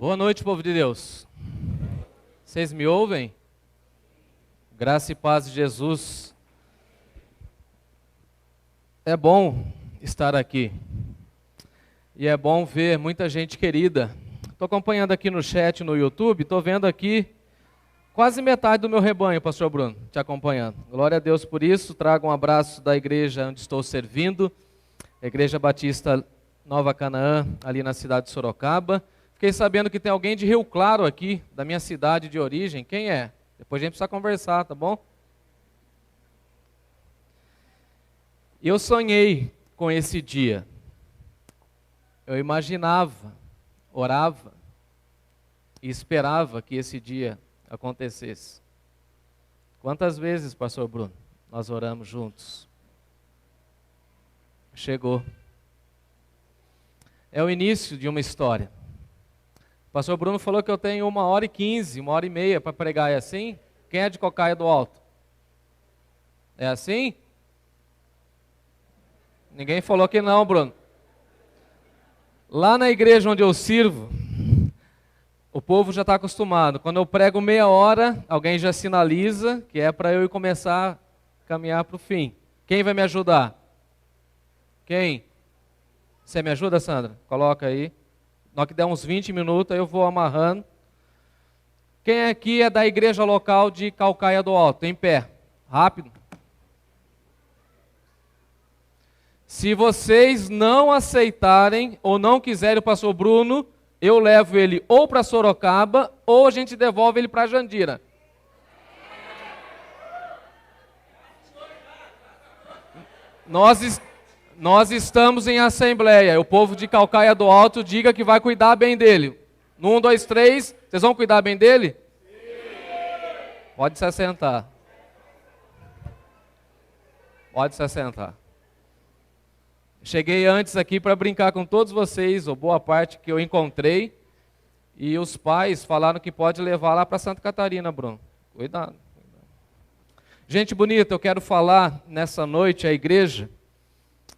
Boa noite, povo de Deus. Vocês me ouvem? Graça e paz de Jesus. É bom estar aqui. E é bom ver muita gente querida. Estou acompanhando aqui no chat, no YouTube, estou vendo aqui quase metade do meu rebanho, pastor Bruno, te acompanhando. Glória a Deus por isso. Trago um abraço da igreja onde estou servindo, a Igreja Batista Nova Canaã, ali na cidade de Sorocaba. Fiquei sabendo que tem alguém de Rio Claro aqui, da minha cidade de origem. Quem é? Depois a gente precisa conversar, tá bom? Eu sonhei com esse dia. Eu imaginava, orava e esperava que esse dia acontecesse. Quantas vezes, pastor Bruno, nós oramos juntos? Chegou. É o início de uma história. O pastor Bruno falou que eu tenho 1h15, 1h30 para pregar. É assim? Quem é de Cocaia do Alto? É assim? Ninguém falou que não, Bruno. Lá na igreja onde eu sirvo, o povo já está acostumado. Quando eu prego meia hora, alguém já sinaliza que é para eu começar a caminhar para o fim. Quem vai me ajudar? Quem? Você me ajuda, Sandra? Coloca aí. Na hora que der uns 20 minutos, eu vou amarrando. Quem aqui é da igreja local de Calcaia do Alto? Em pé. Rápido. Se vocês não aceitarem ou não quiserem o pastor Bruno, eu levo ele ou para Sorocaba ou a gente devolve ele para Jandira. Nós estamos em assembleia. O povo de Calcaia do Alto diga que vai cuidar bem dele. No 1, 2, 3, vocês vão cuidar bem dele? Sim. Pode se assentar. Pode se assentar. Cheguei antes aqui para brincar com todos vocês, ou boa parte que eu encontrei. E os pais falaram que pode levar lá para Santa Catarina, Bruno. Cuidado. Gente bonita, eu quero falar nessa noite à igreja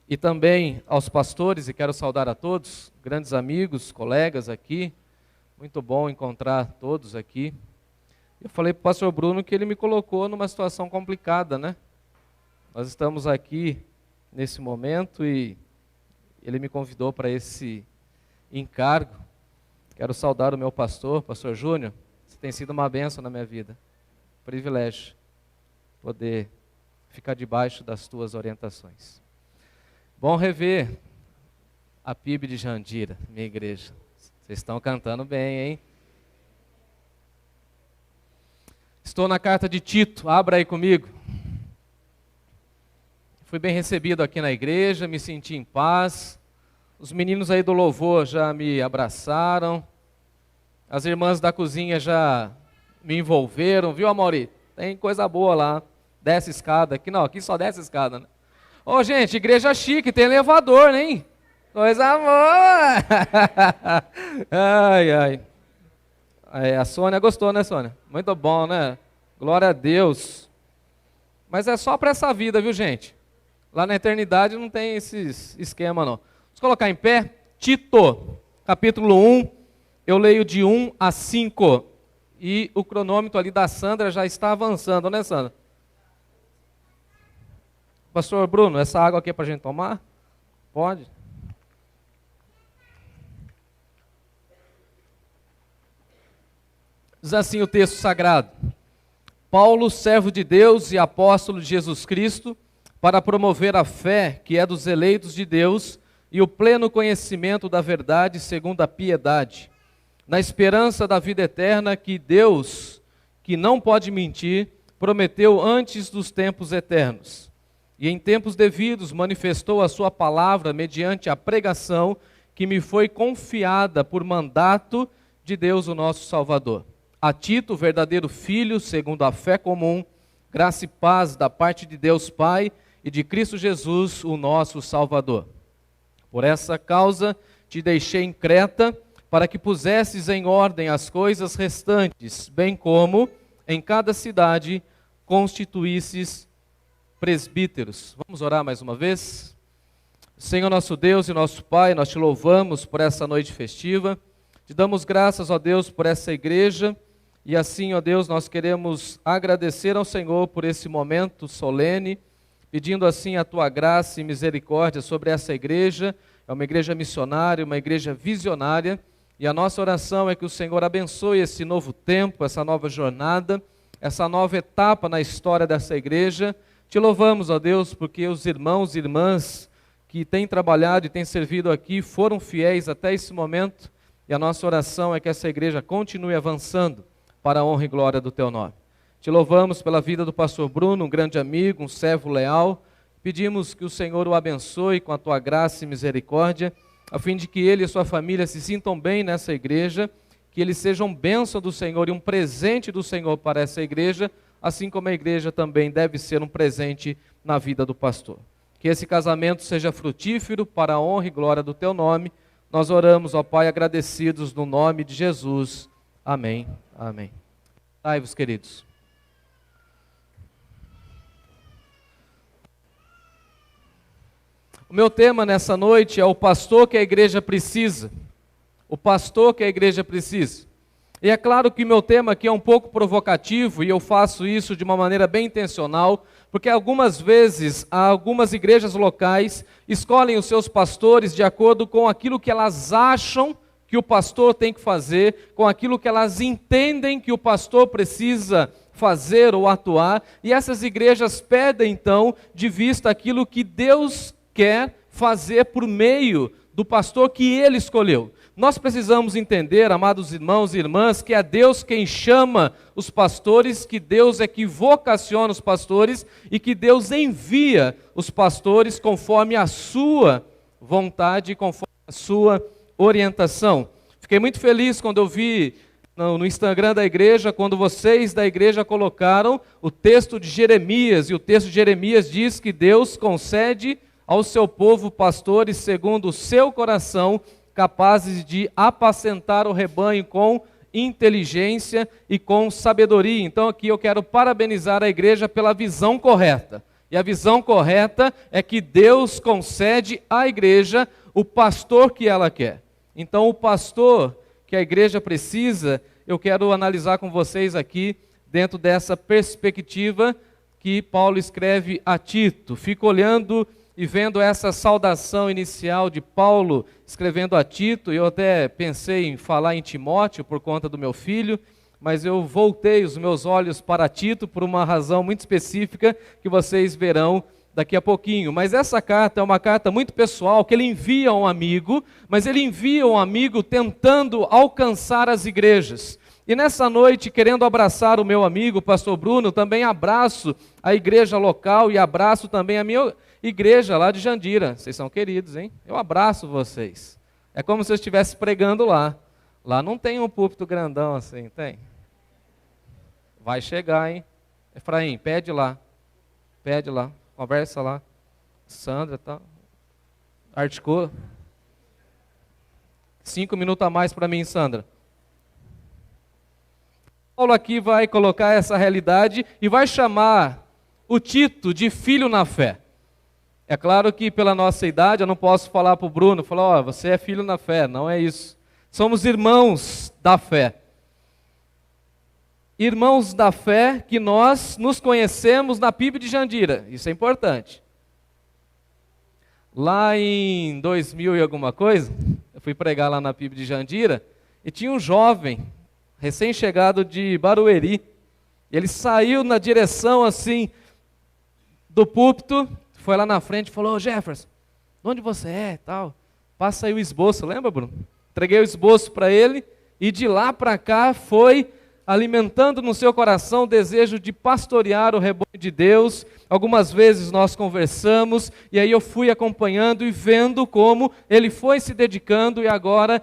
e também aos pastores, e quero saudar a todos, grandes amigos, colegas aqui. Muito bom encontrar todos aqui. Eu falei para o pastor Bruno que ele me colocou numa situação complicada, né? Nós estamos aqui nesse momento e ele me convidou para esse encargo. Quero saudar o meu pastor Júnior. Você tem sido uma bênção na minha vida. Privilégio poder ficar debaixo das tuas orientações. Bom rever a PIB de Jandira, minha igreja. Vocês estão cantando bem, hein? Estou na carta de Tito, abra aí comigo. Fui bem recebido aqui na igreja, me senti em paz. Os meninos aí do louvor já me abraçaram. As irmãs da cozinha já me envolveram, viu, Amaury? Tem coisa boa lá. Desce escada. Aqui não, aqui só desce escada, né? Ô, gente, igreja chique, tem elevador, né? Coisa boa! Ai, ai. Aí, a Sônia gostou, né, Sônia? Muito bom, né? Glória a Deus. Mas é só para essa vida, viu, gente? Lá na eternidade não tem esses esquema, não. Vamos colocar em pé. Tito, capítulo 1. Eu leio de 1 a 5. E o cronômetro ali da Sandra já está avançando, né, Sandra? Pastor Bruno, essa água aqui é para a gente tomar? Pode? Diz assim o texto sagrado. Paulo, servo de Deus e apóstolo de Jesus Cristo, para promover a fé que é dos eleitos de Deus e o pleno conhecimento da verdade segundo a piedade, na esperança da vida eterna que Deus, que não pode mentir, prometeu antes dos tempos eternos. E em tempos devidos manifestou a sua palavra mediante a pregação que me foi confiada por mandato de Deus o nosso Salvador. A Tito, verdadeiro filho, segundo a fé comum, graça e paz da parte de Deus Pai e de Cristo Jesus, o nosso Salvador. Por essa causa te deixei em Creta, para que pusesses em ordem as coisas restantes, bem como em cada cidade constituísses presbíteros. Vamos orar mais uma vez? Senhor nosso Deus e nosso Pai, nós te louvamos por essa noite festiva. Te damos graças, ó Deus, por essa igreja, e assim, ó Deus, nós queremos agradecer ao Senhor por esse momento solene, pedindo assim a Tua graça e misericórdia sobre essa igreja. É uma igreja missionária, uma igreja visionária, e a nossa oração é que o Senhor abençoe esse novo tempo, essa nova jornada, essa nova etapa na história dessa igreja. Te louvamos, ó Deus, porque os irmãos e irmãs que têm trabalhado e têm servido aqui foram fiéis até esse momento, e a nossa oração é que essa igreja continue avançando para a honra e glória do Teu nome. Te louvamos pela vida do pastor Bruno, um grande amigo, um servo leal. Pedimos que o Senhor o abençoe com a Tua graça e misericórdia, a fim de que ele e sua família se sintam bem nessa igreja, que eles sejam bênção do Senhor e um presente do Senhor para essa igreja, assim como a igreja também deve ser um presente na vida do pastor. Que esse casamento seja frutífero para a honra e glória do Teu nome. Nós oramos, ó Pai, agradecidos no nome de Jesus. Amém. Amém. Dai-vos, queridos. O meu tema nessa noite é o pastor que a igreja precisa. O pastor que a igreja precisa. E é claro que o meu tema aqui é um pouco provocativo, e eu faço isso de uma maneira bem intencional, porque algumas vezes algumas igrejas locais escolhem os seus pastores de acordo com aquilo que elas acham que o pastor tem que fazer, com aquilo que elas entendem que o pastor precisa fazer ou atuar, e essas igrejas perdem então de vista aquilo que Deus quer fazer por meio do pastor que Ele escolheu. Nós precisamos entender, amados irmãos e irmãs, que é Deus quem chama os pastores, que Deus é que vocaciona os pastores e que Deus envia os pastores conforme a sua vontade, conforme a sua orientação. Fiquei muito feliz quando eu vi no Instagram da igreja, quando vocês da igreja colocaram o texto de Jeremias, e o texto de Jeremias diz que Deus concede ao seu povo pastores segundo o seu coração, capazes de apacentar o rebanho com inteligência e com sabedoria. Então aqui eu quero parabenizar a igreja pela visão correta. E a visão correta é que Deus concede à igreja o pastor que ela quer. Então o pastor que a igreja precisa, eu quero analisar com vocês aqui, dentro dessa perspectiva que Paulo escreve a Tito. Fico olhando e vendo essa saudação inicial de Paulo escrevendo a Tito. Eu até pensei em falar em Timóteo por conta do meu filho, mas eu voltei os meus olhos para Tito por uma razão muito específica que vocês verão daqui a pouquinho. Mas essa carta é uma carta muito pessoal, que ele envia a um amigo, mas ele envia um amigo tentando alcançar as igrejas. E nessa noite, querendo abraçar o meu amigo, o pastor Bruno, também abraço a igreja local e abraço também a minha igreja lá de Jandira. Vocês são queridos, hein? Eu abraço vocês. É como se eu estivesse pregando lá. Lá não tem um púlpito grandão assim, tem? Vai chegar, hein? Efraim, pede lá. Pede lá. Conversa lá. Sandra, tá? Articula. 5 minutos a mais para mim, Sandra. Paulo aqui vai colocar essa realidade e vai chamar o Tito de filho na fé. É claro que pela nossa idade eu não posso falar para o Bruno, falar, você é filho na fé, não é isso. Somos irmãos da fé. Irmãos da fé que nós nos conhecemos na PIB de Jandira, isso é importante. Lá em 2000 e alguma coisa, eu fui pregar lá na PIB de Jandira e tinha um jovem, recém-chegado de Barueri. Ele saiu na direção assim do púlpito, foi lá na frente e falou, Jefferson, de onde você é e tal? Passa aí o esboço, lembra, Bruno? Entreguei o esboço para ele e de lá para cá foi alimentando no seu coração o desejo de pastorear o rebanho de Deus. Algumas vezes nós conversamos e aí eu fui acompanhando e vendo como ele foi se dedicando e agora,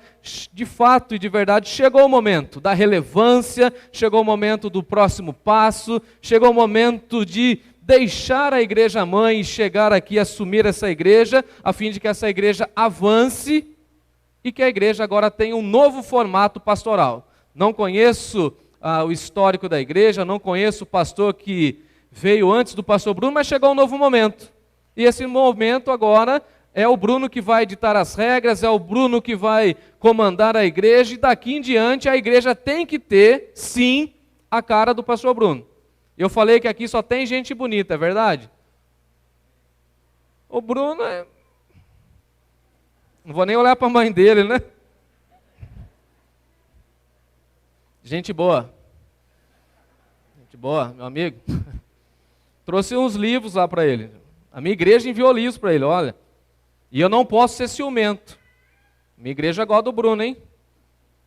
de fato e de verdade, chegou o momento da relevância, chegou o momento do próximo passo, chegou o momento de deixar a igreja mãe e chegar aqui e assumir essa igreja, a fim de que essa igreja avance e que a igreja agora tenha um novo formato pastoral. Não conheço o histórico da igreja, não conheço o pastor que veio antes do pastor Bruno, mas chegou um novo momento. E esse momento agora é o Bruno que vai editar as regras, é o Bruno que vai comandar a igreja, e daqui em diante a igreja tem que ter, sim, a cara do pastor Bruno. Eu falei que aqui só tem gente bonita, é verdade? O Bruno é... Não vou nem olhar para a mãe dele, né? Gente boa. Gente boa, meu amigo. Trouxe uns livros lá para ele. A minha igreja enviou livros para ele, olha. E eu não posso ser ciumento. Minha igreja gosta do Bruno, hein?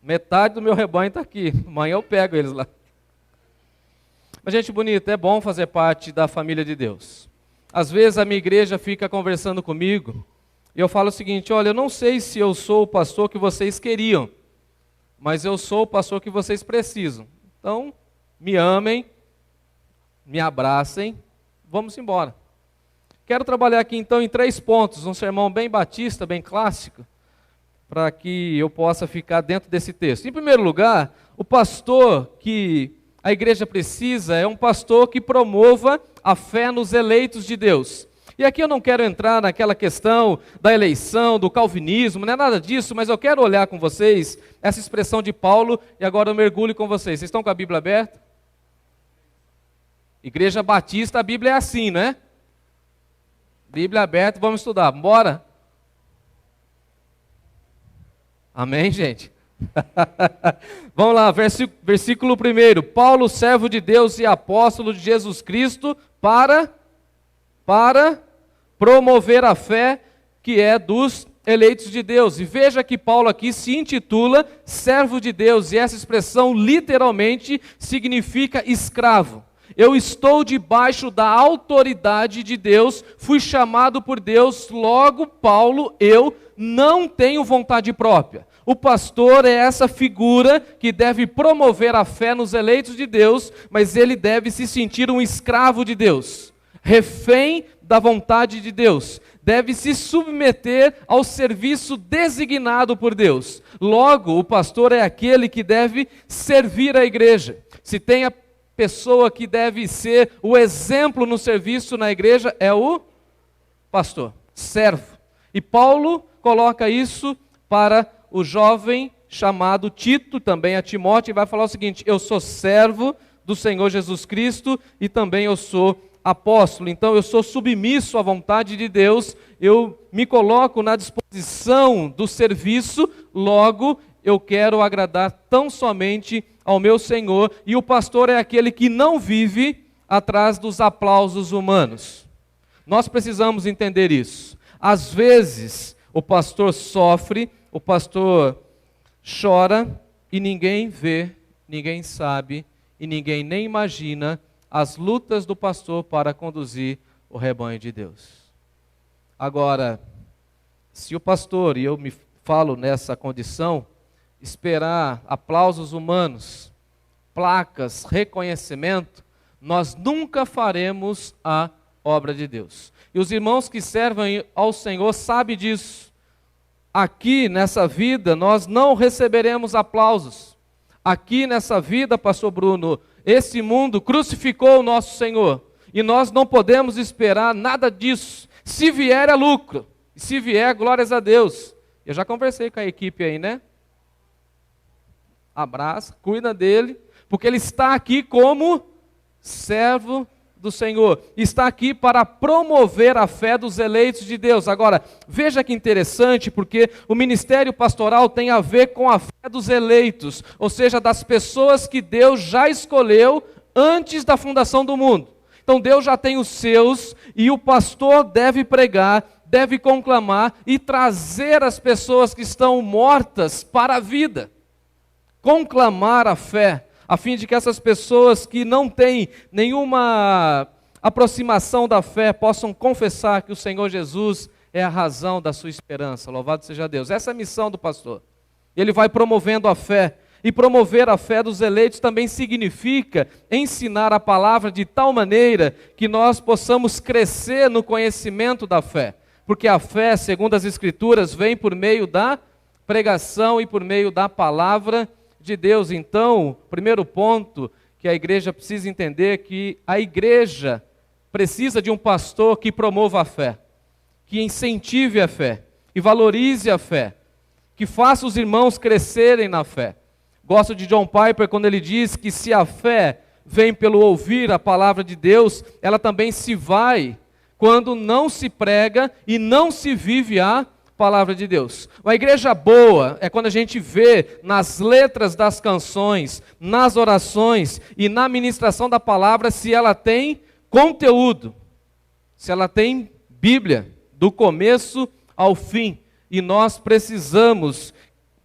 Metade do meu rebanho está aqui. Amanhã eu pego eles lá. Mas, gente bonita, é bom fazer parte da família de Deus. Às vezes a minha igreja fica conversando comigo e eu falo o seguinte: olha, eu não sei se eu sou o pastor que vocês queriam, mas eu sou o pastor que vocês precisam. Então, me amem, me abracem, vamos embora. Quero trabalhar aqui então em 3 pontos, um sermão bem batista, bem clássico, para que eu possa ficar dentro desse texto. Em primeiro lugar, o pastor que a igreja precisa é um pastor que promova a fé nos eleitos de Deus. E aqui eu não quero entrar naquela questão da eleição, do calvinismo, não é nada disso, mas eu quero olhar com vocês essa expressão de Paulo e agora eu mergulho com vocês. Vocês estão com a Bíblia aberta? Igreja Batista, a Bíblia é assim, não é? Bíblia aberta, vamos estudar. Bora? Amém, gente? Vamos lá, versículo 1. Paulo, servo de Deus e apóstolo de Jesus Cristo, para promover a fé que é dos eleitos de Deus. E veja que Paulo aqui se intitula servo de Deus, e essa expressão literalmente significa escravo. Eu estou debaixo da autoridade de Deus, fui chamado por Deus, logo, Paulo, eu não tenho vontade própria. O pastor é essa figura que deve promover a fé nos eleitos de Deus, mas ele deve se sentir um escravo de Deus, refém da vontade de Deus, deve se submeter ao serviço designado por Deus. Logo, o pastor é aquele que deve servir a igreja. Se tem a pessoa que deve ser o exemplo no serviço na igreja, é o pastor, servo. E Paulo coloca isso para o jovem chamado Tito, também a Timóteo, e vai falar o seguinte: eu sou servo do Senhor Jesus Cristo e também eu sou apóstolo. Então eu sou submisso à vontade de Deus, eu me coloco na disposição do serviço, logo eu quero agradar tão somente ao meu Senhor, e o pastor é aquele que não vive atrás dos aplausos humanos. Nós precisamos entender isso. Às vezes o pastor sofre, o pastor chora e ninguém vê, ninguém sabe e ninguém nem imagina as lutas do pastor para conduzir o rebanho de Deus. Agora, se o pastor, e eu me falo nessa condição, esperar aplausos humanos, placas, reconhecimento, nós nunca faremos a obra de Deus. E os irmãos que servem ao Senhor sabem disso. Aqui nessa vida nós não receberemos aplausos. Aqui nessa vida, pastor Bruno, esse mundo crucificou o nosso Senhor. E nós não podemos esperar nada disso. Se vier é lucro. E se vier, glórias a Deus. Eu já conversei com a equipe aí, né? Abraça, cuida dele, porque ele está aqui como servo do Senhor, está aqui para promover a fé dos eleitos de Deus. Agora, veja que interessante, porque o ministério pastoral tem a ver com a fé dos eleitos, ou seja, das pessoas que Deus já escolheu antes da fundação do mundo. Então Deus já tem os seus, e o pastor deve pregar, deve conclamar e trazer as pessoas que estão mortas para a vida. Conclamar a fé, a fim de que essas pessoas que não têm nenhuma aproximação da fé possam confessar que o Senhor Jesus é a razão da sua esperança. Louvado seja Deus. Essa é a missão do pastor. Ele vai promovendo a fé. E promover a fé dos eleitos também significa ensinar a palavra de tal maneira que nós possamos crescer no conhecimento da fé. Porque a fé, segundo as Escrituras, vem por meio da pregação e por meio da palavra de Deus. Então, primeiro ponto que a igreja precisa entender é que a igreja precisa de um pastor que promova a fé. que incentive a fé e valorize a fé, que faça os irmãos crescerem na fé. Gosto de John Piper quando ele diz que se a fé vem pelo ouvir a palavra de Deus, ela também se vai quando não se prega e não se vive a palavra de Deus. Uma igreja boa é quando a gente vê nas letras das canções, nas orações e na ministração da palavra se ela tem conteúdo, se ela tem Bíblia, do começo ao fim. E nós precisamos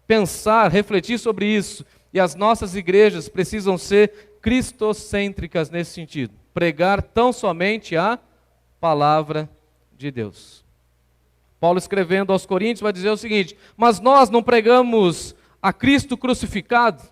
pensar, refletir sobre isso. E as nossas igrejas precisam ser cristocêntricas nesse sentido. Pregar tão somente a palavra de Deus. Paulo escrevendo aos Coríntios vai dizer o seguinte: mas nós não pregamos a Cristo crucificado,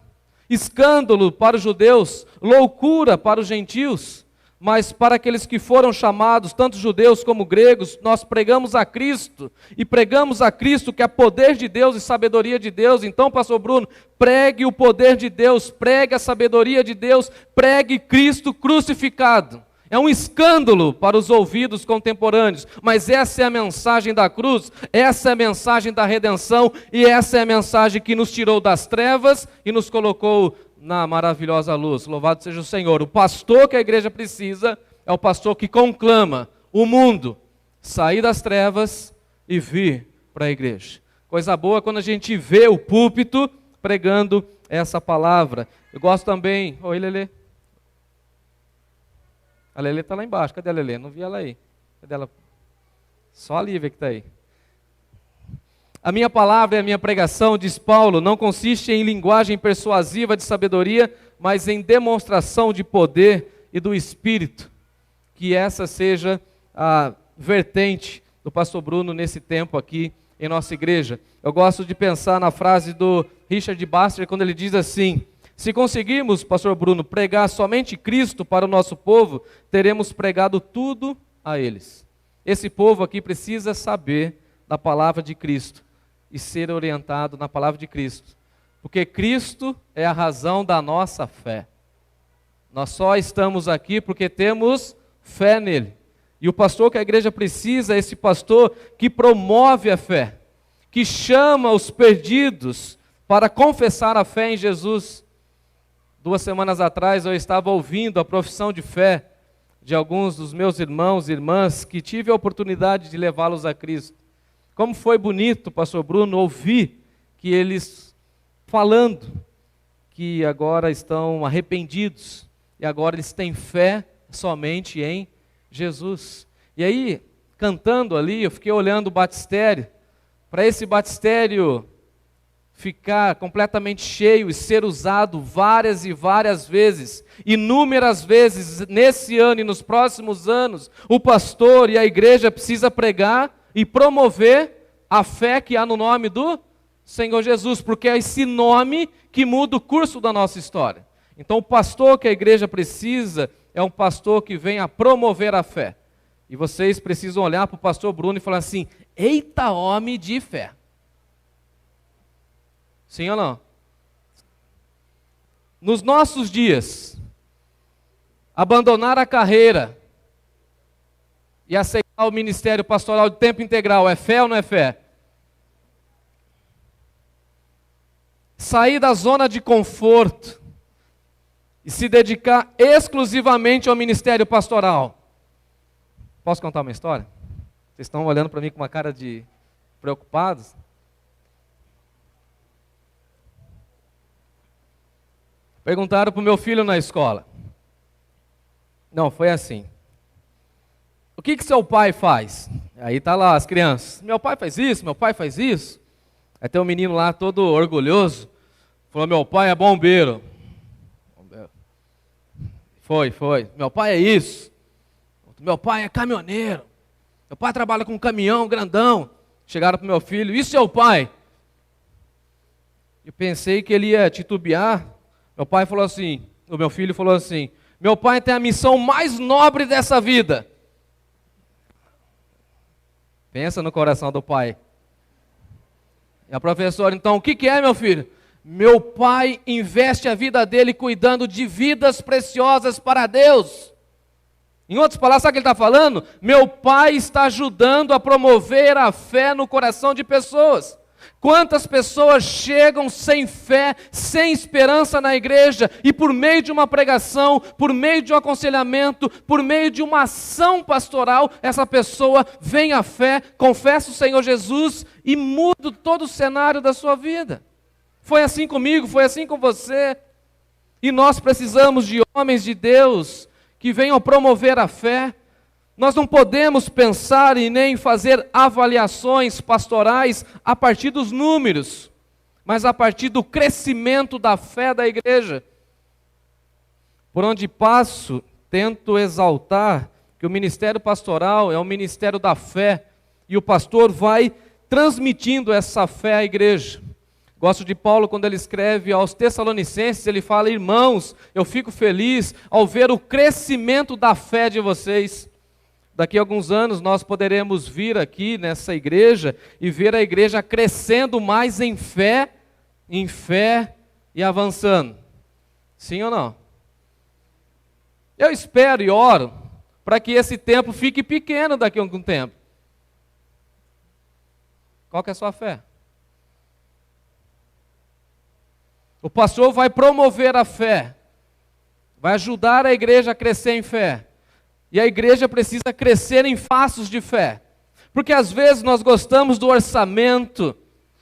escândalo para os judeus, loucura para os gentios, mas para aqueles que foram chamados, tanto judeus como gregos, nós pregamos a Cristo, e pregamos a Cristo que é poder de Deus e sabedoria de Deus. Então, pastor Bruno, pregue o poder de Deus, pregue a sabedoria de Deus, pregue Cristo crucificado. É um escândalo para os ouvidos contemporâneos, mas essa é a mensagem da cruz, essa é a mensagem da redenção, e essa é a mensagem que nos tirou das trevas e nos colocou na maravilhosa luz. Louvado seja o Senhor. O pastor que a igreja precisa é o pastor que conclama o mundo sair das trevas e vir para a igreja. Coisa boa quando a gente vê o púlpito pregando essa palavra. Eu gosto também... Oi, Lelê. A Lelê está lá embaixo. Cadê a Lelê? Não vi ela aí. Cadê ela? Só a Lívia que está aí. A minha palavra e a minha pregação, diz Paulo, não consiste em linguagem persuasiva de sabedoria, mas em demonstração de poder e do Espírito. Que essa seja a vertente do pastor Bruno nesse tempo aqui em nossa igreja. Eu gosto de pensar na frase do Richard Baxter, quando ele diz assim: se conseguirmos, pastor Bruno, pregar somente Cristo para o nosso povo, teremos pregado tudo a eles. Esse povo aqui precisa saber da palavra de Cristo e ser orientado na palavra de Cristo, porque Cristo é a razão da nossa fé. Nós só estamos aqui porque temos fé nele. E o pastor que a igreja precisa é esse pastor que promove a fé, que chama os perdidos para confessar a fé em Jesus. 2 semanas atrás eu estava ouvindo a profissão de fé de alguns dos meus irmãos e irmãs que tive a oportunidade de levá-los a Cristo. Como foi bonito, pastor Bruno, ouvir que eles falando que agora estão arrependidos e agora eles têm fé somente em Jesus. E aí, cantando ali, eu fiquei olhando o batistério, para esse batistério ficar completamente cheio e ser usado várias e várias vezes, inúmeras vezes nesse ano e nos próximos anos, o pastor e a igreja precisa pregar e promover a fé que há no nome do Senhor Jesus, porque é esse nome que muda o curso da nossa história. Então o pastor que a igreja precisa é um pastor que venha promover a fé. E vocês precisam olhar para o pastor Bruno e falar assim: eita homem de fé. Sim ou não? Nos nossos dias, abandonar a carreira e aceitar o ministério pastoral de tempo integral é fé ou não é fé? Sair da zona de conforto e se dedicar exclusivamente ao ministério pastoral. Posso contar uma história? Vocês estão olhando para mim com uma cara de preocupados? Perguntaram para o meu filho na escola. Não, foi assim. O que seu pai faz? Aí está lá as crianças. Meu pai faz isso, meu pai faz isso. Aí tem um menino lá todo orgulhoso. Falou, meu pai é bombeiro. Foi. Meu pai é isso. Meu pai é caminhoneiro. Meu pai trabalha com um caminhão grandão. Chegaram para o meu filho, e seu pai? Eu pensei que ele ia titubear. Meu pai falou assim, o meu filho falou assim: meu pai tem a missão mais nobre dessa vida. Pensa no coração do pai. E a professora, então, o que é, meu filho? Meu pai investe a vida dele cuidando de vidas preciosas para Deus. Em outras palavras, sabe o que ele está falando? Meu pai está ajudando a promover a fé no coração de pessoas. Quantas pessoas chegam sem fé, sem esperança na igreja, e por meio de uma pregação, por meio de um aconselhamento, por meio de uma ação pastoral, essa pessoa vem à fé, confessa o Senhor Jesus e muda todo o cenário da sua vida. Foi assim comigo, foi assim com você. E nós precisamos de homens de Deus que venham promover a fé. Nós não podemos pensar e nem fazer avaliações pastorais a partir dos números, mas a partir do crescimento da fé da igreja. Por onde passo, tento exaltar que o ministério pastoral é um ministério da fé, e o pastor vai transmitindo essa fé à igreja. Gosto de Paulo quando ele escreve aos Tessalonicenses, ele fala: irmãos, eu fico feliz ao ver o crescimento da fé de vocês. Daqui a alguns anos nós poderemos vir aqui nessa igreja e ver a igreja crescendo mais em fé e avançando. Sim ou não? Eu espero e oro para que esse tempo fique pequeno daqui a algum tempo. Qual que é a sua fé? O pastor vai promover a fé, vai ajudar a igreja a crescer em fé. E a igreja precisa crescer em passos de fé. Porque às vezes nós gostamos do orçamento,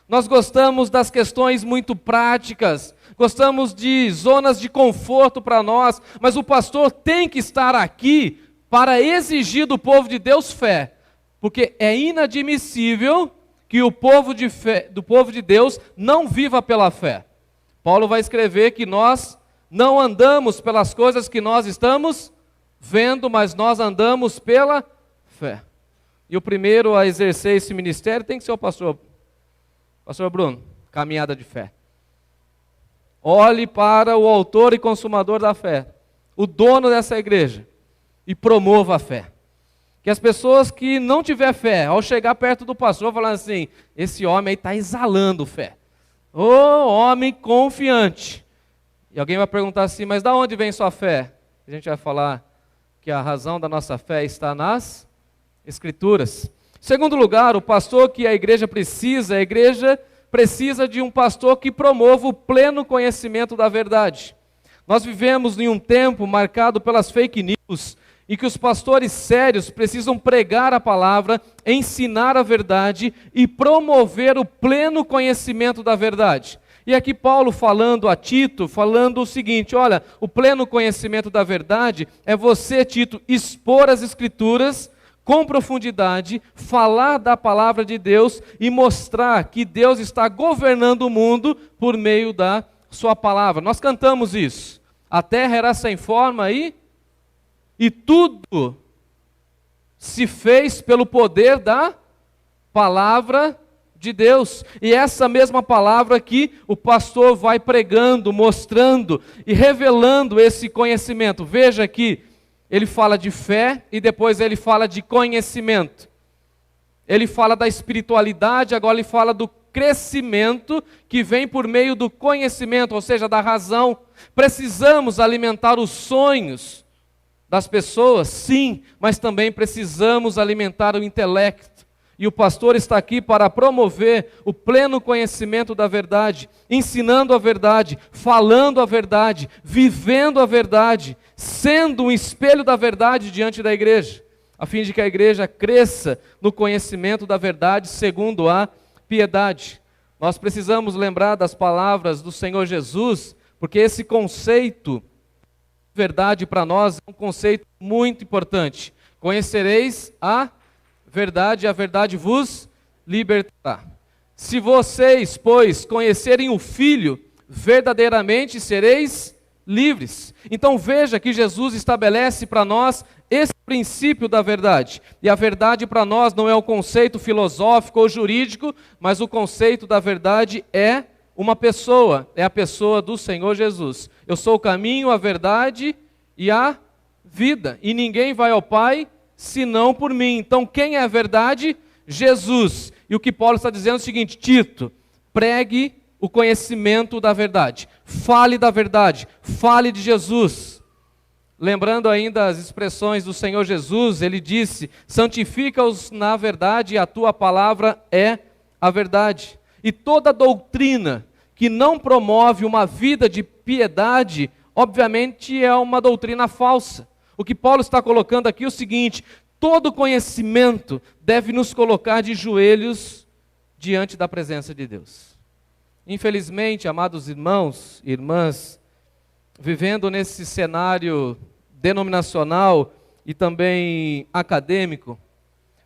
nós gostamos das questões muito práticas, gostamos de zonas de conforto para nós, mas o pastor tem que estar aqui para exigir do povo de Deus fé. Porque é inadmissível que o povo de Deus não viva pela fé. Paulo vai escrever que nós não andamos pelas coisas que nós estamos vendo, mas nós andamos pela fé. E o primeiro a exercer esse ministério tem que ser o pastor Bruno, caminhada de fé. Olhe para o autor e consumador da fé, o dono dessa igreja, e promova a fé. Que as pessoas que não tiver fé, ao chegar perto do pastor, falando assim: esse homem aí está exalando fé. Ô homem confiante. E alguém vai perguntar assim: mas de onde vem sua fé? A gente vai falar que a razão da nossa fé está nas Escrituras. Segundo lugar, o pastor que a igreja precisa de um pastor que promova o pleno conhecimento da verdade. Nós vivemos em um tempo marcado pelas fake news, e que os pastores sérios precisam pregar a palavra, ensinar a verdade e promover o pleno conhecimento da verdade. E aqui Paulo falando a Tito, falando o seguinte: olha, o pleno conhecimento da verdade é você, Tito, expor as Escrituras com profundidade, falar da palavra de Deus e mostrar que Deus está governando o mundo por meio da sua palavra. Nós cantamos isso: a terra era sem forma e tudo se fez pelo poder da palavra de Deus. E essa mesma palavra que o pastor vai pregando, mostrando e revelando esse conhecimento. Veja que ele fala de fé e depois ele fala de conhecimento. Ele fala da espiritualidade, agora ele fala do crescimento que vem por meio do conhecimento, ou seja, da razão. Precisamos alimentar os sonhos das pessoas, sim, mas também precisamos alimentar o intelecto. E o pastor está aqui para promover o pleno conhecimento da verdade, ensinando a verdade, falando a verdade, vivendo a verdade, sendo um espelho da verdade diante da igreja, a fim de que a igreja cresça no conhecimento da verdade segundo a piedade. Nós precisamos lembrar das palavras do Senhor Jesus, porque esse conceito de verdade para nós é um conceito muito importante. Conhecereis a verdade, e a verdade vos libertará. Se vocês, pois, conhecerem o Filho, verdadeiramente sereis livres. Então veja que Jesus estabelece para nós esse princípio da verdade. E a verdade para nós não é um conceito filosófico ou jurídico, mas o conceito da verdade é uma pessoa, é a pessoa do Senhor Jesus. Eu sou o caminho, a verdade e a vida. E ninguém vai ao Pai senão por mim. Então quem é a verdade? Jesus. E o que Paulo está dizendo é o seguinte: Tito, pregue o conhecimento da verdade, fale da verdade, fale de Jesus, lembrando ainda as expressões do Senhor Jesus, ele disse: santifica-os na verdade, e a tua palavra é a verdade. E toda doutrina que não promove uma vida de piedade, obviamente é uma doutrina falsa. O que Paulo está colocando aqui é o seguinte: todo conhecimento deve nos colocar de joelhos diante da presença de Deus. Infelizmente, amados irmãos e irmãs, vivendo nesse cenário denominacional e também acadêmico,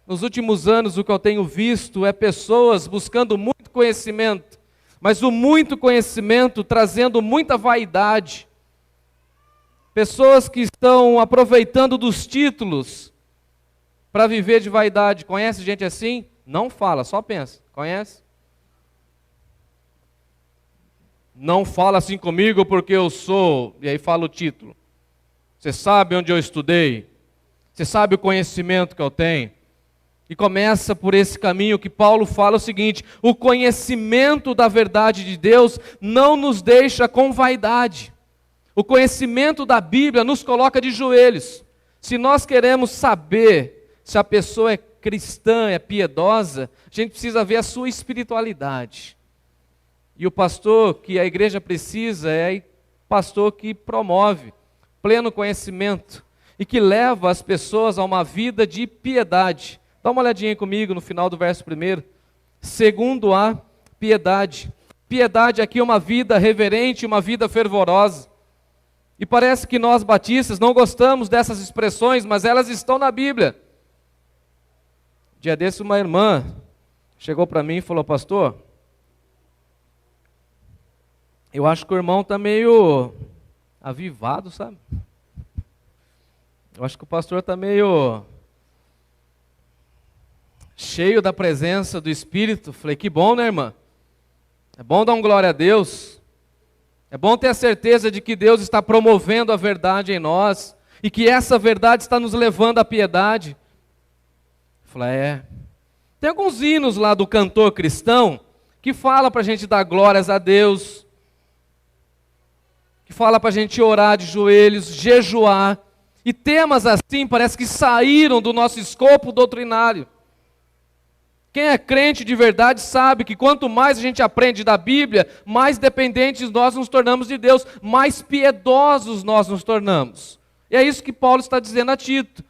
nos últimos anos o que eu tenho visto é pessoas buscando muito conhecimento, mas o muito conhecimento trazendo muita vaidade. Pessoas que estão aproveitando dos títulos para viver de vaidade. Conhece gente assim? Não fala, só pensa. Conhece? Não fala assim comigo porque eu sou... E aí fala o título. Você sabe onde eu estudei? Você sabe o conhecimento que eu tenho? E começa por esse caminho que Paulo fala o seguinte: o conhecimento da verdade de Deus não nos deixa com vaidade. O conhecimento da Bíblia nos coloca de joelhos. Se nós queremos saber se a pessoa é cristã, é piedosa, a gente precisa ver a sua espiritualidade. E o pastor que a igreja precisa é o pastor que promove pleno conhecimento e que leva as pessoas a uma vida de piedade. Dá uma olhadinha comigo no final do verso 1. Segundo a piedade. Piedade aqui é uma vida reverente, uma vida fervorosa. E parece que nós batistas não gostamos dessas expressões, mas elas estão na Bíblia. Dia desse uma irmã chegou para mim e falou: pastor, eu acho que o irmão está meio avivado, sabe? Eu acho que o pastor está meio cheio da presença do Espírito. Falei: que bom, né, irmã? É bom dar um glória a Deus. É bom ter a certeza de que Deus está promovendo a verdade em nós e que essa verdade está nos levando à piedade. Falei: tem alguns hinos lá do cantor cristão que fala para a gente dar glórias a Deus, que fala para a gente orar de joelhos, jejuar, e temas assim parece que saíram do nosso escopo doutrinário. Quem é crente de verdade sabe que quanto mais a gente aprende da Bíblia, mais dependentes nós nos tornamos de Deus, mais piedosos nós nos tornamos. E é isso que Paulo está dizendo a Tito.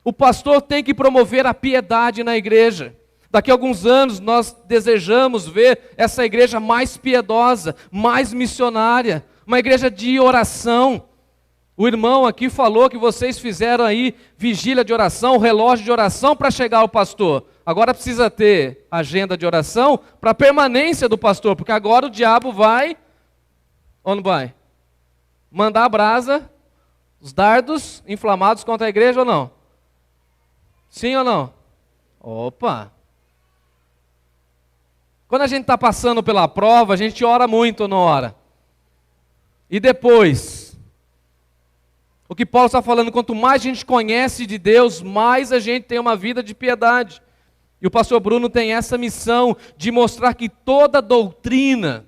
O pastor tem que promover a piedade na igreja. Daqui a alguns anos nós desejamos ver essa igreja mais piedosa, mais missionária, uma igreja de oração. O irmão aqui falou que vocês fizeram aí vigília de oração, relógio de oração para chegar ao pastor. Agora precisa ter agenda de oração para a permanência do pastor, porque agora o diabo vai, ou não vai? Mandar a brasa, os dardos inflamados contra a igreja ou não? Sim ou não? Opa! Quando a gente está passando pela prova, a gente ora muito ou não ora? E depois? O que Paulo está falando, quanto mais a gente conhece de Deus, mais a gente tem uma vida de piedade. E o pastor Bruno tem essa missão de mostrar que toda doutrina,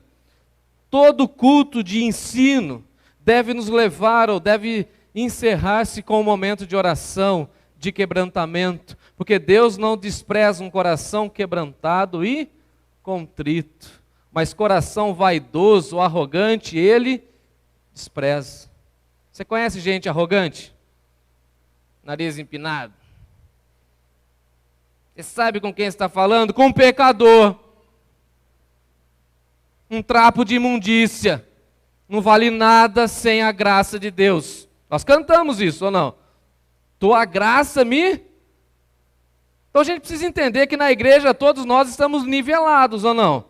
todo culto de ensino deve nos levar ou deve encerrar-se com um momento de oração, de quebrantamento, porque Deus não despreza um coração quebrantado e contrito, mas coração vaidoso, arrogante, Ele despreza. Você conhece gente arrogante? Nariz empinado? Você sabe com quem está falando? Com um pecador. Um trapo de imundícia. Não vale nada sem a graça de Deus. Nós cantamos isso ou não? Tua graça me... Então a gente precisa entender que na igreja todos nós estamos nivelados ou não?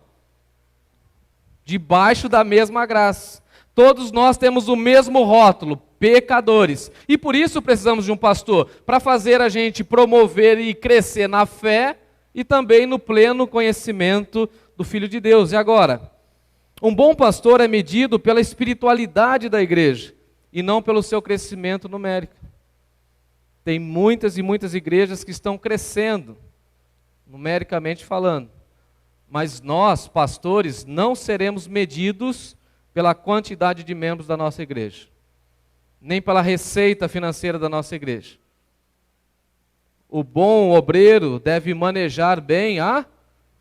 Debaixo da mesma graça. Todos nós temos o mesmo rótulo, pecadores. E por isso precisamos de um pastor, para fazer a gente promover e crescer na fé e também no pleno conhecimento do Filho de Deus. E agora, um bom pastor é medido pela espiritualidade da igreja e não pelo seu crescimento numérico. Tem muitas e muitas igrejas que estão crescendo, numericamente falando. Mas nós, pastores, não seremos medidos pela quantidade de membros da nossa igreja. nem pela receita financeira da nossa igreja. O bom obreiro deve manejar bem a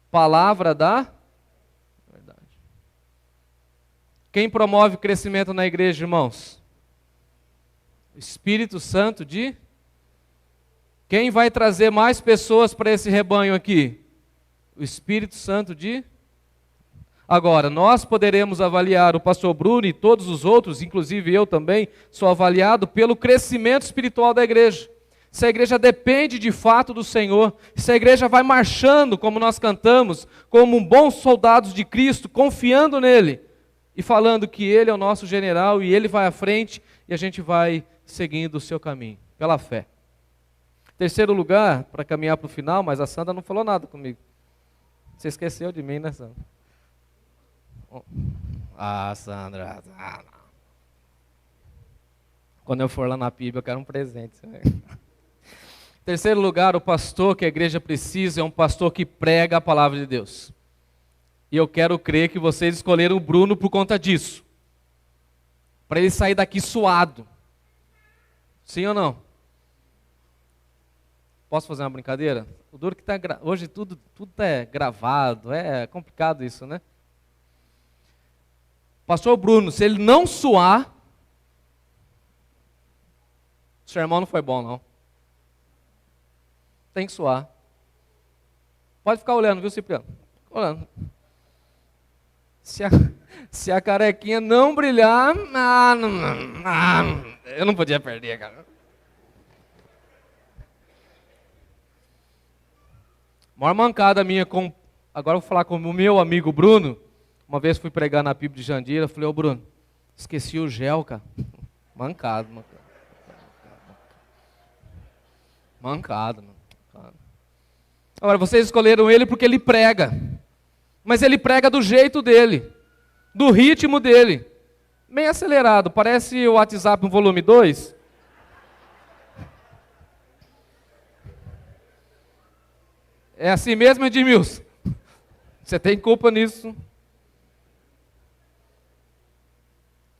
palavra da verdade. Quem promove crescimento na igreja, irmãos? O Espírito Santo de... Quem vai trazer mais pessoas para esse rebanho aqui? O Espírito Santo de... Agora, nós poderemos avaliar o pastor Bruno e todos os outros, inclusive eu também, sou avaliado pelo crescimento espiritual da igreja. Se a igreja depende de fato do Senhor, se a igreja vai marchando, como nós cantamos, como bons soldados de Cristo, confiando nele e falando que ele é o nosso general e ele vai à frente e a gente vai seguindo o seu caminho, pela fé. Terceiro lugar, para caminhar para o final, mas a Sandra não falou nada comigo. Você esqueceu de mim, né, Sandra? Ah, Sandra. Quando eu for lá na PIB, eu quero um presente. Terceiro lugar, o pastor que a igreja precisa é um pastor que prega a palavra de Deus. E eu quero crer que vocês escolheram o Bruno por conta disso. Para ele sair daqui suado. Sim ou não? Posso fazer uma brincadeira? O duro que hoje tudo é gravado, é complicado isso, né? Pastor Bruno, se ele não suar, o sermão não foi bom, não. Tem que suar. Pode ficar olhando, viu, Cipriano? Olhando. Se a carequinha não brilhar, eu não podia perder, cara. Maior mancada minha com... Agora eu vou falar com o meu amigo Bruno. Uma vez fui pregar na PIB de Jandira, falei, ô Bruno, esqueci o gel, cara. Mancado. Agora, vocês escolheram ele porque ele prega. Mas ele prega do jeito dele, do ritmo dele. Meio acelerado, parece o WhatsApp no volume 2. É assim mesmo, Edmilson? Você tem culpa nisso.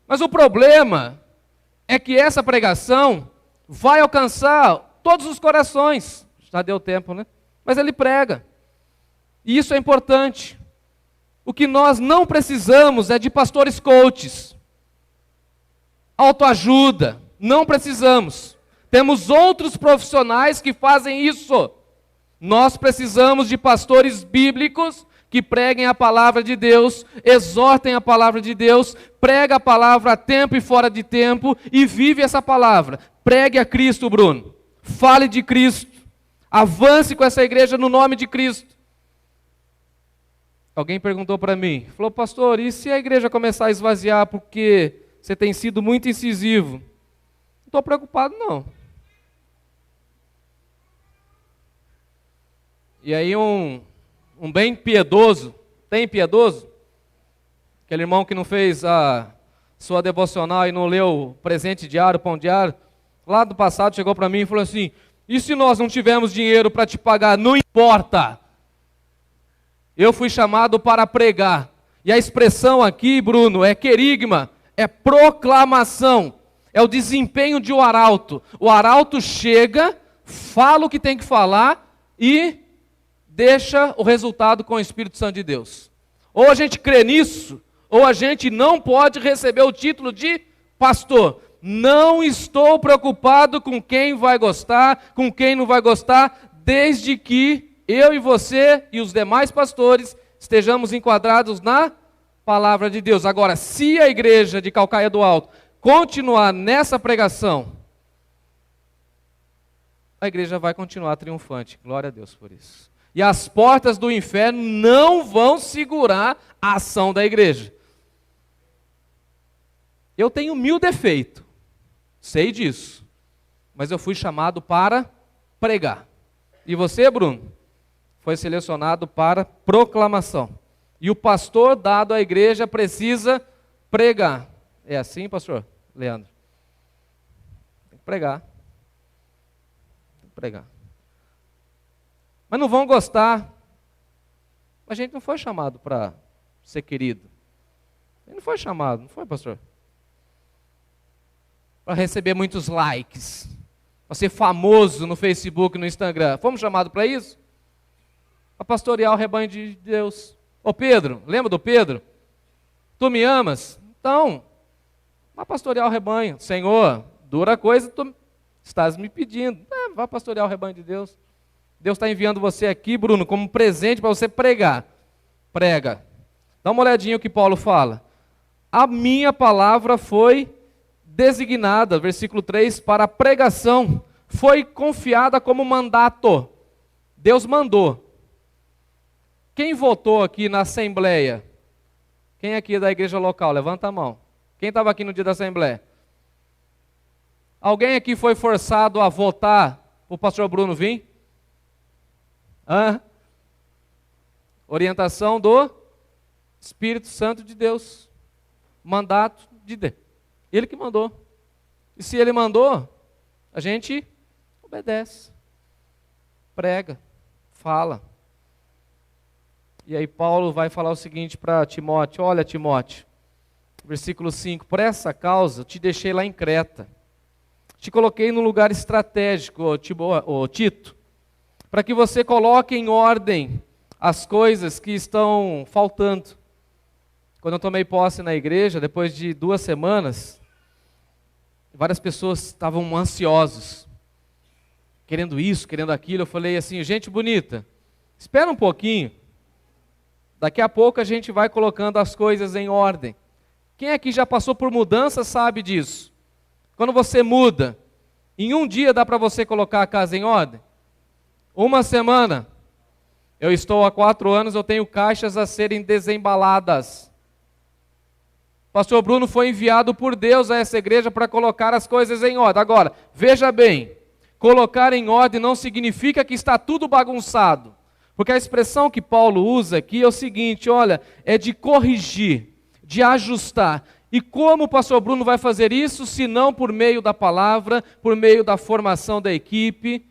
Mas o problema é que essa pregação vai alcançar todos os corações. Já deu tempo, né? Mas ele prega. E isso é importante. O que nós não precisamos é de pastores coaches. Autoajuda. Não precisamos. Temos outros profissionais que fazem isso. Nós precisamos de pastores bíblicos que preguem a palavra de Deus, exortem a palavra de Deus, prega a palavra a tempo e fora de tempo e vive essa palavra. Pregue a Cristo, Bruno. Fale de Cristo. Avance com essa igreja no nome de Cristo. Alguém perguntou para mim, falou, pastor, e se a igreja começar a esvaziar porque você tem sido muito incisivo? Não estou preocupado, não. E aí um bem piedoso, tem piedoso? Aquele irmão que não fez a sua devocional e não leu o presente diário, pão diário, lá do passado chegou para mim e falou assim, e se nós não tivermos dinheiro para te pagar? Não importa. Eu fui chamado para pregar. E a expressão aqui, Bruno, é querigma, é proclamação, é o desempenho de um arauto. O arauto chega, fala o que tem que falar e deixa o resultado com o Espírito Santo de Deus. Ou a gente crê nisso, ou a gente não pode receber o título de pastor. Não estou preocupado com quem vai gostar, com quem não vai gostar, desde que eu e você e os demais pastores estejamos enquadrados na palavra de Deus. Agora, se a igreja de Calcaia do Alto continuar nessa pregação, a igreja vai continuar triunfante. Glória a Deus por isso. E as portas do inferno não vão segurar a ação da igreja. Eu tenho 1000 defeitos, sei disso, mas eu fui chamado para pregar. E você, Bruno, foi selecionado para proclamação. E o pastor dado à igreja precisa pregar. É assim, pastor Leandro? Tem que pregar. Tem que pregar. Mas não vão gostar. A gente não foi chamado para ser querido. Ele não foi chamado, não foi, pastor? para receber muitos likes, para ser famoso no Facebook, no Instagram. Fomos chamados para isso? Para pastorear o rebanho de Deus. Ô Pedro, lembra do Pedro? Tu me amas? Então, vá pastorear o rebanho. Senhor, dura coisa, tu estás me pedindo. Vá pastorear o rebanho de Deus. Deus está enviando você aqui, Bruno, como presente para você pregar. Prega. Dá uma olhadinha o que Paulo fala. A minha palavra foi designada, versículo 3, para a pregação. Foi confiada como mandato. Deus mandou. Quem votou aqui na assembleia? Quem aqui é da igreja local? Levanta a mão. Quem estava aqui no dia da assembleia? Alguém aqui foi forçado a votar para o pastor Bruno vir? Orientação do Espírito Santo de Deus. Mandato de Deus. Ele que mandou. E se ele mandou, a gente obedece. Prega. Fala. E aí Paulo vai falar o seguinte para Timóteo. Olha, Timóteo, versículo 5. Por essa causa te deixei lá em Creta. Te coloquei num lugar estratégico, ô Tito, para que você coloque em ordem as coisas que estão faltando. Quando eu tomei posse na igreja, depois de 2 semanas, várias pessoas estavam ansiosos, querendo isso, querendo aquilo. Eu falei assim, gente bonita, espera um pouquinho, daqui a pouco a gente vai colocando as coisas em ordem. Quem aqui já passou por mudança sabe disso. Quando você muda, em um dia dá para você colocar a casa em ordem? 1 semana. Eu estou há 4 anos, eu tenho caixas a serem desembaladas. Pastor Bruno foi enviado por Deus a essa igreja para colocar as coisas em ordem. Agora, veja bem, colocar em ordem não significa que está tudo bagunçado. Porque a expressão que Paulo usa aqui é o seguinte, olha, é de corrigir, de ajustar. E como o pastor Bruno vai fazer isso, se não por meio da palavra, por meio da formação da equipe,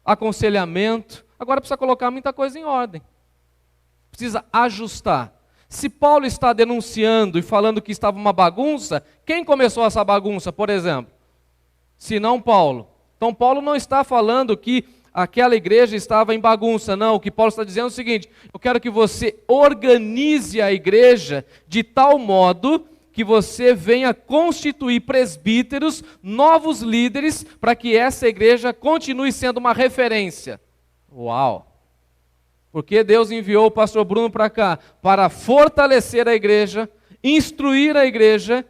aconselhamento. Agora precisa colocar muita coisa em ordem. Precisa ajustar. Se Paulo está denunciando e falando que estava uma bagunça, quem começou essa bagunça, por exemplo? Se não Paulo. Então Paulo não está falando que aquela igreja estava em bagunça, não. O que Paulo está dizendo é o seguinte, eu quero que você organize a igreja de tal modo que você venha constituir presbíteros, novos líderes, para que essa igreja continue sendo uma referência. Uau! Porque Deus enviou o pastor Bruno para cá, para fortalecer a igreja, instruir a igreja,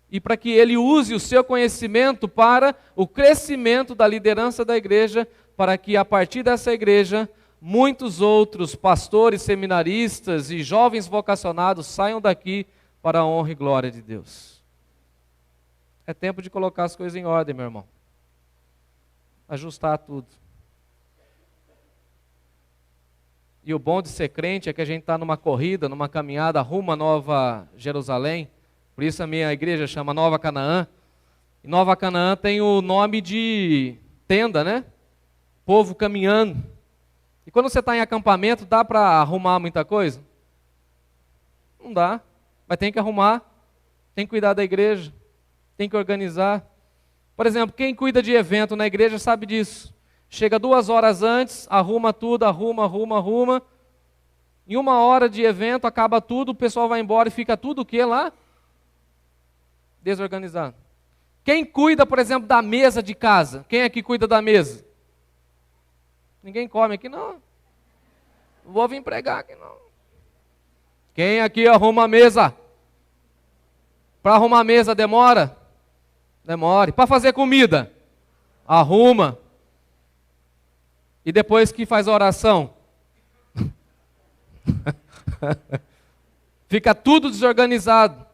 e para que ele use o seu conhecimento para o crescimento da liderança da igreja, para que a partir dessa igreja, muitos outros pastores, seminaristas e jovens vocacionados saiam daqui para a honra e glória de Deus. É tempo de colocar as coisas em ordem, meu irmão. Ajustar tudo. E o bom de ser crente é que a gente está numa corrida, numa caminhada rumo a Nova Jerusalém. Por isso a minha igreja chama Nova Canaã. E Nova Canaã tem o nome de tenda, né? Povo caminhando. E quando você está em acampamento, dá para arrumar muita coisa? Não dá. Mas tem que arrumar, tem que cuidar da igreja, tem que organizar. Por exemplo, quem cuida de evento na igreja sabe disso. Chega 2 horas antes, arruma tudo, arruma. Em 1 hora de evento, acaba tudo, o pessoal vai embora e fica tudo o que lá? Desorganizado. Quem cuida, por exemplo, da mesa de casa? Quem aqui cuida da mesa? Ninguém come aqui, não. Não vou vir pregar aqui, não. Quem aqui arruma a mesa? Para arrumar a mesa demora? Demore. Para fazer comida? Arruma. E depois que faz a oração? Fica tudo desorganizado.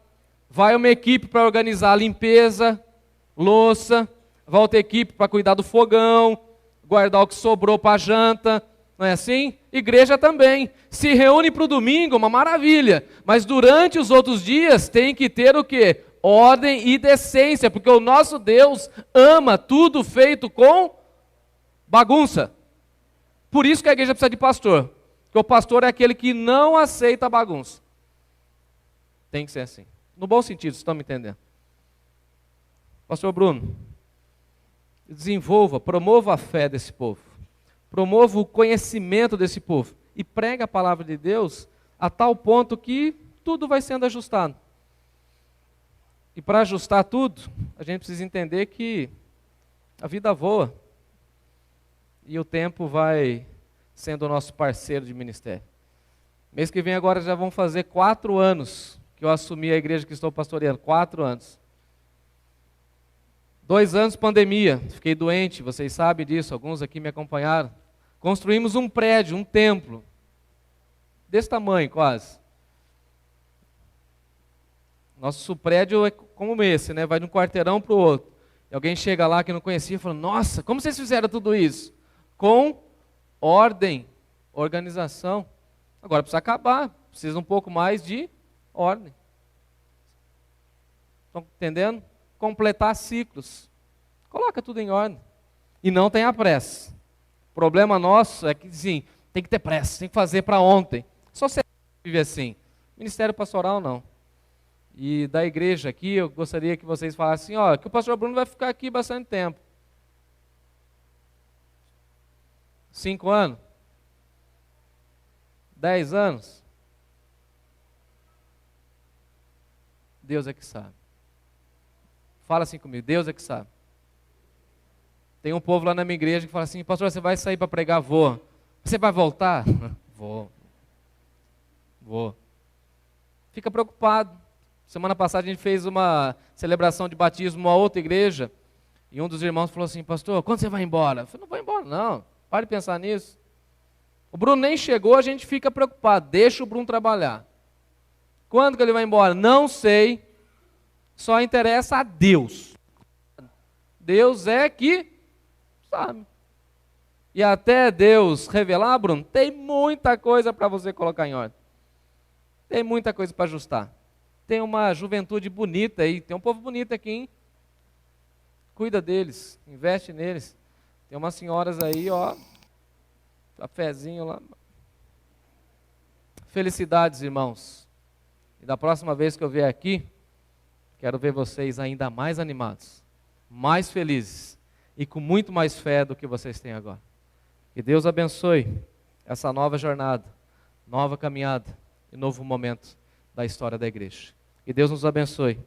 Vai uma equipe para organizar a limpeza, louça, vai outra equipe para cuidar do fogão, guardar o que sobrou para a janta, não é assim? Igreja também. Se reúne para o domingo, uma maravilha. Mas durante os outros dias tem que ter o quê? Ordem e decência, porque o nosso Deus ama tudo feito com bagunça. Por isso que a igreja precisa de pastor. Porque o pastor é aquele que não aceita a bagunça. Tem que ser assim. No bom sentido, vocês estão me entendendo? Pastor Bruno, desenvolva, promova a fé desse povo. Promova o conhecimento desse povo. E prega a palavra de Deus a tal ponto que tudo vai sendo ajustado. E para ajustar tudo, a gente precisa entender que a vida voa. E o tempo vai sendo o nosso parceiro de ministério. Mês que vem agora já vão fazer 4 anos que eu assumi a igreja que estou pastoreando. 4 anos. 2 anos pandemia, fiquei doente, vocês sabem disso, alguns aqui me acompanharam. Construímos um prédio, um templo, desse tamanho quase. Nosso prédio é como esse, né? Vai de um quarteirão para o outro. E alguém chega lá que não conhecia e fala, nossa, como vocês fizeram tudo isso? Com ordem, organização. Agora precisa acabar, precisa um pouco mais de ordem. Estão entendendo? Completar ciclos. Coloca tudo em ordem. E não tenha pressa. O problema nosso é que, sim, tem que ter pressa, tem que fazer para ontem. Só você vive assim. Ministério pastoral, não. E da igreja aqui, eu gostaria que vocês falassem, que o pastor Bruno vai ficar aqui bastante tempo. 5 anos? 10 anos? Deus é que sabe. Fala assim comigo, Deus é que sabe. Tem um povo lá na minha igreja que fala assim, pastor, você vai sair para pregar? Vou. Você vai voltar? Vou. Fica preocupado. Semana passada a gente fez uma celebração de batismo numa outra igreja, e um dos irmãos falou assim, pastor, quando você vai embora? Eu falei, não vou embora não, pare de pensar nisso. O Bruno nem chegou, a gente fica preocupado, deixa o Bruno trabalhar. Quando que ele vai embora? Não sei, só interessa a Deus. Deus é que sabe. E até Deus revelar, Bruno, tem muita coisa para você colocar em ordem. Tem muita coisa para ajustar. Tem uma juventude bonita aí, tem um povo bonito aqui, hein? Cuida deles, investe neles. Tem umas senhoras aí, cafezinho lá. Felicidades, irmãos. E da próxima vez que eu vier aqui, quero ver vocês ainda mais animados, mais felizes e com muito mais fé do que vocês têm agora. Que Deus abençoe essa nova jornada, nova caminhada e novo momento da história da igreja. Que Deus nos abençoe.